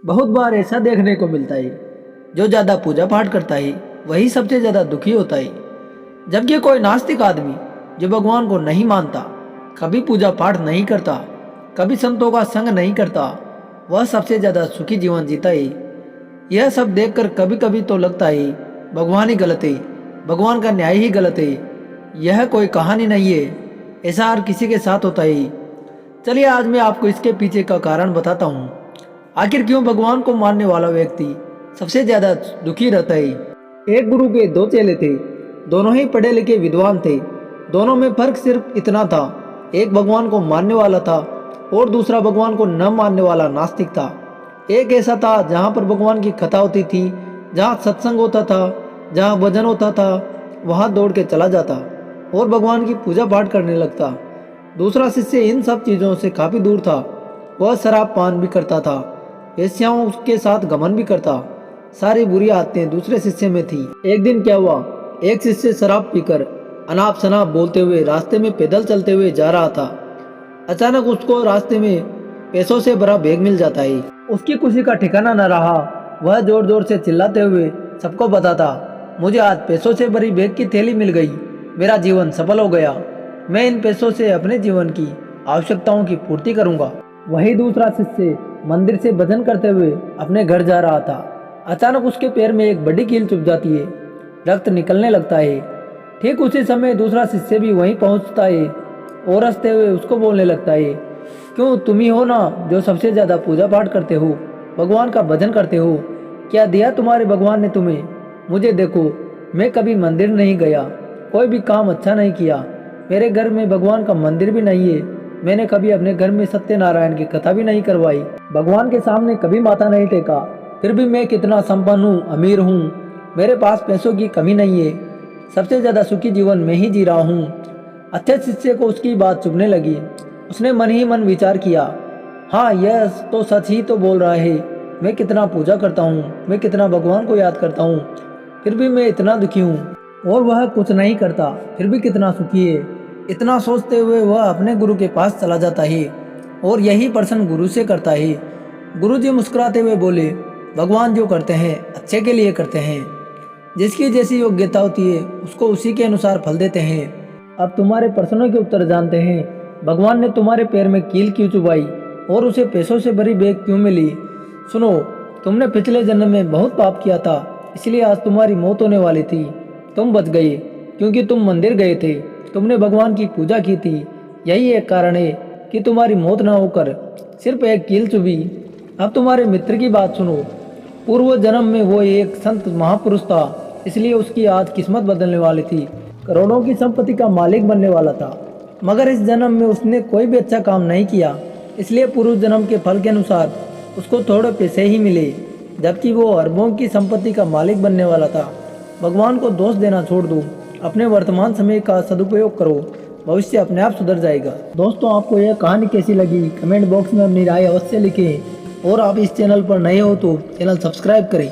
बहुत बार ऐसा देखने को मिलता है, जो ज़्यादा पूजा पाठ करता है वही सबसे ज़्यादा दुखी होता है। जबकि कोई नास्तिक आदमी जो भगवान को नहीं मानता, कभी पूजा पाठ नहीं करता, कभी संतों का संग नहीं करता, वह सबसे ज़्यादा सुखी जीवन जीता है। यह सब देखकर कभी कभी तो लगता है भगवान ही गलत है, भगवान का न्याय ही गलत है। यह कोई कहानी नहीं है, ऐसा हर किसी के साथ होता है। चलिए आज मैं आपको इसके पीछे का कारण बताता हूँ। आखिर क्यों भगवान को मानने वाला व्यक्ति सबसे ज्यादा दुखी रहता है। एक गुरु के दो चेले थे, दोनों ही पढ़े लिखे विद्वान थे। दोनों में फर्क सिर्फ इतना था, एक भगवान को मानने वाला था और दूसरा भगवान को न मानने वाला नास्तिक था। एक ऐसा था जहाँ पर भगवान की कथा होती थी, जहाँ सत्संग होता था, जहाँ भजन होता था, वहाँ दौड़ के चला जाता और भगवान की पूजा पाठ करने लगता। दूसरा शिष्य इन सब चीज़ों से काफ़ी दूर था। वह शराब पान भी करता था, वेश्याओं के साथ गमन भी करता। सारी बुरी आदतें दूसरे शिष्य में थी। एक दिन क्या हुआ, एक शिष्य शराब पीकर अनाप शनाप बोलते हुए रास्ते में पैदल चलते हुए जा रहा था। अचानक उसको रास्ते में पैसों से भरा बैग मिल जाता है। उसकी खुशी का ठिकाना न रहा। वह जोर जोर से चिल्लाते हुए सबको बताता, मुझे आज पैसों से भरी बैग की थैली मिल गई, मेरा जीवन सफल हो गया, मैं इन पैसों से अपने जीवन की आवश्यकताओं की पूर्ति करूंगा। वही दूसरा शिष्य मंदिर से भजन करते हुए अपने घर जा रहा था। अचानक उसके पैर में एक बड़ी कील चुभ जाती है, रक्त निकलने लगता है। ठीक उसी समय दूसरा शिष्य भी वहीं पहुंचता है और हंसते हुए उसको बोलने लगता है, क्यों तुम ही हो ना जो सबसे ज्यादा पूजा पाठ करते हो, भगवान का भजन करते हो, क्या दिया तुम्हारे भगवान ने तुम्हें? मुझे देखो, मैं कभी मंदिर नहीं गया, कोई भी काम अच्छा नहीं किया, मेरे घर में भगवान का मंदिर भी नहीं है, मैंने कभी अपने घर में सत्यनारायण की कथा भी नहीं करवाई, भगवान के सामने कभी माथा नहीं टेका, फिर भी मैं कितना संपन्न हूँ, अमीर हूँ, मेरे पास पैसों की कमी नहीं है, सबसे ज्यादा सुखी जीवन मैं ही जी रहा हूँ। अच्छे शिष्य को उसकी बात चुभने लगी। उसने मन ही मन विचार किया, हाँ यह तो सच ही तो बोल रहा है, मैं कितना पूजा करता हूँ, मैं कितना भगवान को याद करता हूँ, फिर भी मैं इतना दुखी हूँ, और वह कुछ नहीं करता फिर भी कितना सुखी है। इतना सोचते हुए वह अपने गुरु के पास चला जाता है और यही प्रश्न गुरु से करता है। गुरु जी मुस्कुराते हुए बोले, भगवान जो करते हैं अच्छे के लिए करते हैं, जिसकी जैसी योग्यता होती है उसको उसी के अनुसार फल देते हैं। अब तुम्हारे प्रश्नों के उत्तर जानते हैं। भगवान ने तुम्हारे पैर में कील क्यों चुभाई और उसे पैसों से भरी बैग क्यों मिली? सुनो, तुमने पिछले जन्म में बहुत पाप किया था, इसलिए आज तुम्हारी मौत होने वाली थी। तुम बच गए क्योंकि तुम मंदिर गए थे, तुमने भगवान की पूजा की थी। यही एक कारण है कि तुम्हारी मौत न होकर सिर्फ एक कील चुभी। अब तुम्हारे मित्र की बात सुनो। पूर्व जन्म में वो एक संत महापुरुष था, इसलिए उसकी आज किस्मत बदलने वाली थी, करोड़ों की संपत्ति का मालिक बनने वाला था। मगर इस जन्म में उसने कोई भी अच्छा काम नहीं किया, इसलिए पूर्व जन्म के फल के अनुसार उसको थोड़े पैसे ही मिले, जबकि वो अरबों की संपत्ति का मालिक बनने वाला था। भगवान को दोष देना छोड़ दो, अपने वर्तमान समय का सदुपयोग करो, भविष्य अपने आप सुधर जाएगा। दोस्तों, आपको यह कहानी कैसी लगी कमेंट बॉक्स में अपनी राय अवश्य लिखें और आप इस चैनल पर नए हो तो चैनल सब्सक्राइब करें।